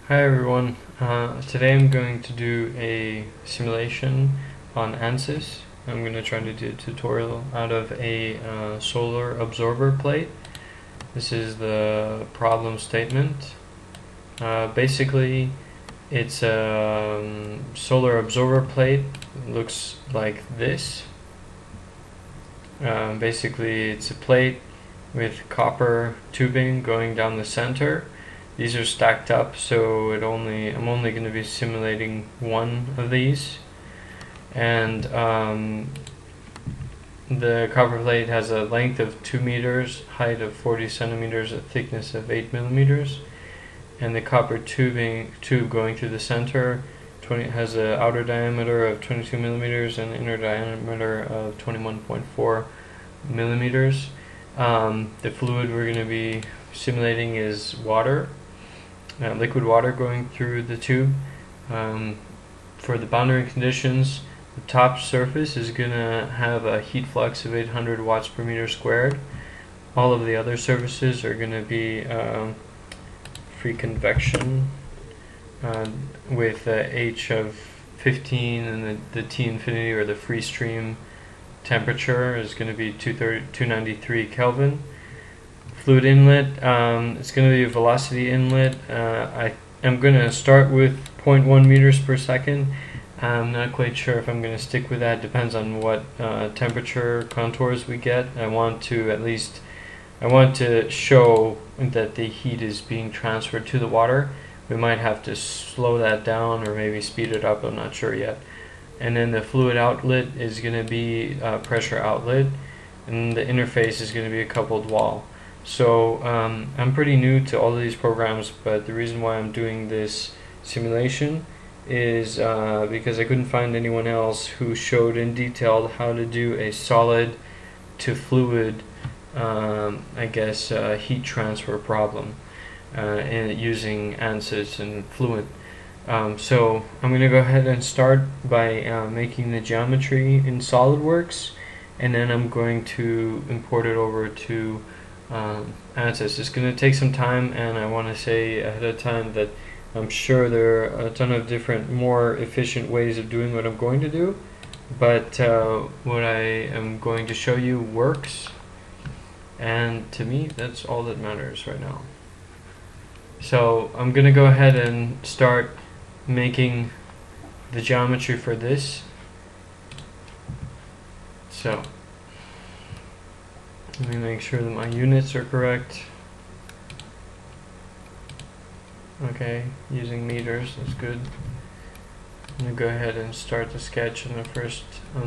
Hi everyone, today I'm going to do a simulation on Ansys. I'm going to try to do a tutorial out of a solar absorber plate. This is the problem statement. Basically, it's a solar absorber plate. It looks like this. Basically, it's a plate with copper tubing going down the center. These are stacked up, so I'm only going to be simulating one of these. And the copper plate has a length of 2 meters, height of 40 centimeters, a thickness of 8 millimeters. And the copper tube going through the center has an outer diameter of 22 millimeters and an inner diameter of 21.4 millimeters. The fluid we're going to be simulating is water. Liquid water going through the tube. For the boundary conditions, the top surface is going to have a heat flux of 800 watts per meter squared. All of the other surfaces are going to be free convection with H of 15, and the T infinity, or the free stream temperature, is going to be 293 Kelvin. Fluid inlet, it's going to be a velocity inlet. I'm going to start with 0.1 meters per second. I'm not quite sure if I'm going to stick with that. Depends on what temperature contours we get. I want to show that the heat is being transferred to the water. We might have to slow that down or maybe speed it up. I'm not sure yet. And then the fluid outlet is going to be a pressure outlet, and the interface is going to be a coupled wall. So I'm pretty new to all of these programs, but the reason why I'm doing this simulation is because I couldn't find anyone else who showed in detail how to do a solid to fluid heat transfer problem using Ansys and Fluent. So I'm going to go ahead and start by making the geometry in SolidWorks, and then I'm going to import it over to Ansys. It's going to take some time, and I want to say ahead of time that I'm sure there are a ton of different, more efficient ways of doing what I'm going to do, but what I am going to show you works, and to me that's all that matters right now. So I'm going to go ahead and start making the geometry for this. So let me make sure that my units are correct. Okay, using meters, that's good. I'm going to go ahead and start the sketch on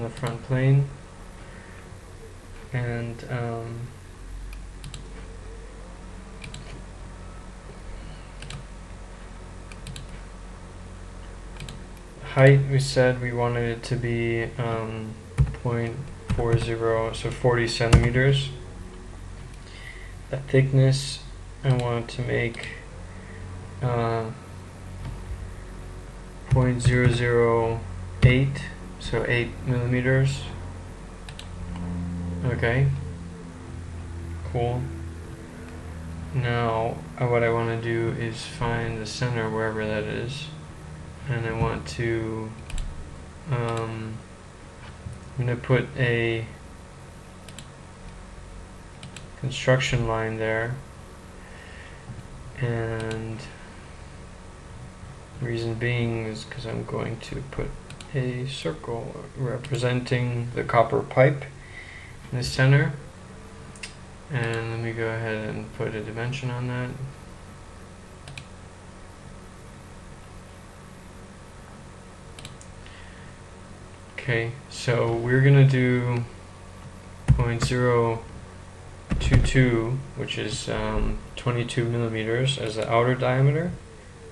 the front plane. And height, we said we wanted it to be 0.40, so 40 centimeters. The thickness, I want to make 0.008, so 8 millimeters. Okay, cool. Now what I want to do is find the center wherever that is, and I want to I'm going to put a construction line there, and the reason being is because I'm going to put a circle representing the copper pipe in the center. And let me go ahead and put a dimension on that. Okay, so we're going to do 0.022, which is 22 millimeters as the outer diameter.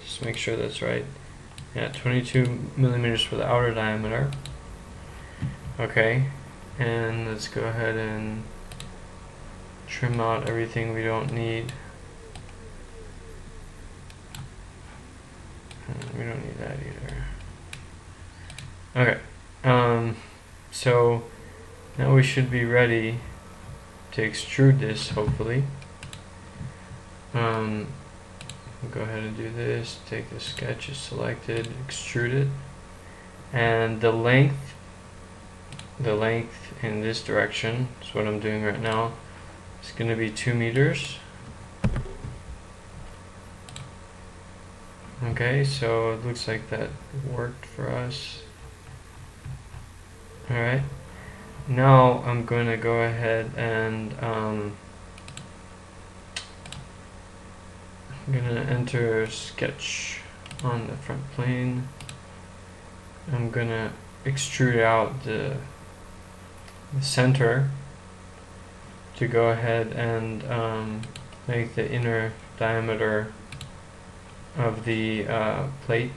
Just make sure that's right. Yeah, 22 millimeters for the outer diameter. Okay, and let's go ahead and trim out everything we don't need. We don't need that either. Okay. So now we should be ready to extrude this, hopefully. We'll go ahead and do this. Take the sketch is selected, extrude it, and the length in this direction is what I'm doing right now. It's going to be 2 meters. Okay, so it looks like that worked for us. Alright, now I'm going to go ahead and I'm going to enter sketch on the front plane. I'm going to extrude out the center to go ahead and make the inner diameter of the plate.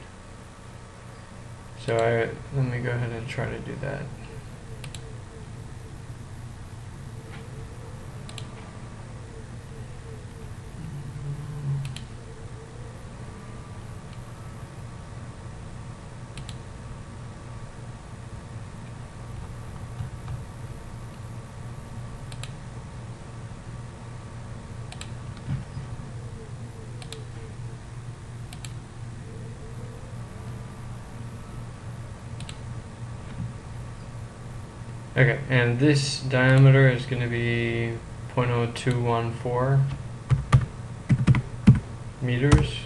So let me go ahead and try to do that. Okay, and this diameter is going to be 0.0214 meters,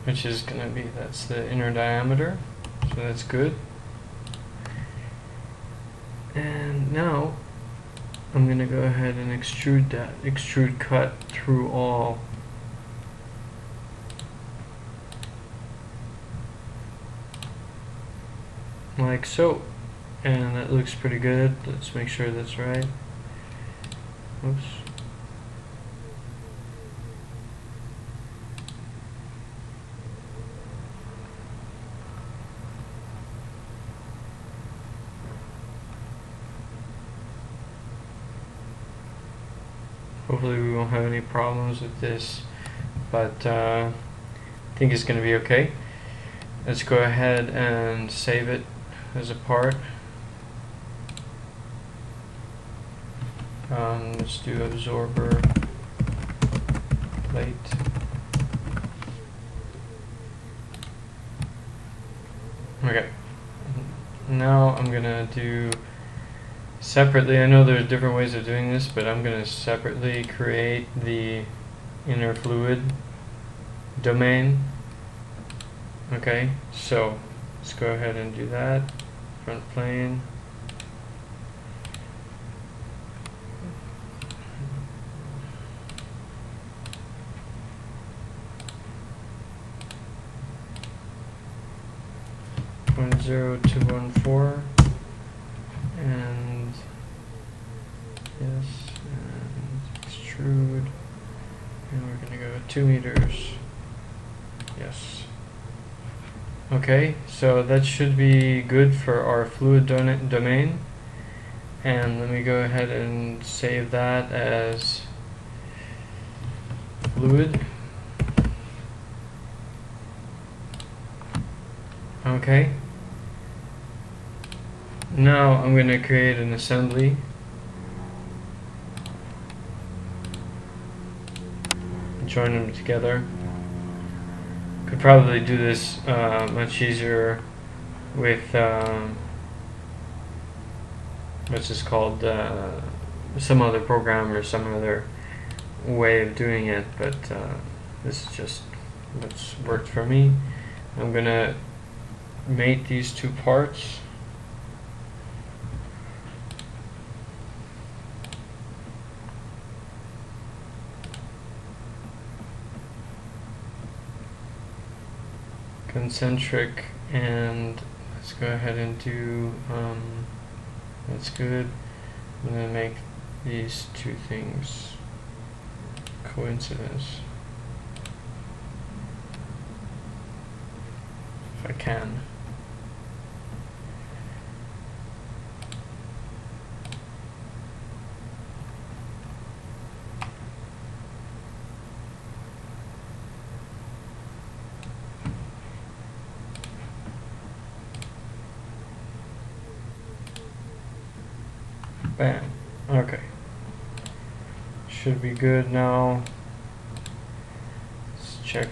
which is going to be, that's the inner diameter, so that's good. And now I'm going to go ahead and extrude that, extrude cut through all. Like so. And that looks pretty good. Let's make sure that's right. Oops. Hopefully we won't have any problems with this, but I think it's going to be okay. Let's go ahead and save it as a part. Let's do absorber plate. Okay, now I'm gonna do separately. I know there's different ways of doing this, but I'm gonna separately create the inner fluid domain. Okay, so let's go ahead and do that. Front plane. .0214 and yes, and extrude, and we're going to go 2 meters. Yes. Okay, so that should be good for our fluid domain, and let me go ahead and save that as fluid. Okay. Now I'm going to create an assembly. Join them together. Could probably do this much easier with what's this called, some other program or some other way of doing it, but this is just what's worked for me. I'm gonna mate these two parts. Concentric, and let's go ahead and do that's good. I'm gonna make these two things coincidence if I can. Bam. Okay. Should be good now. check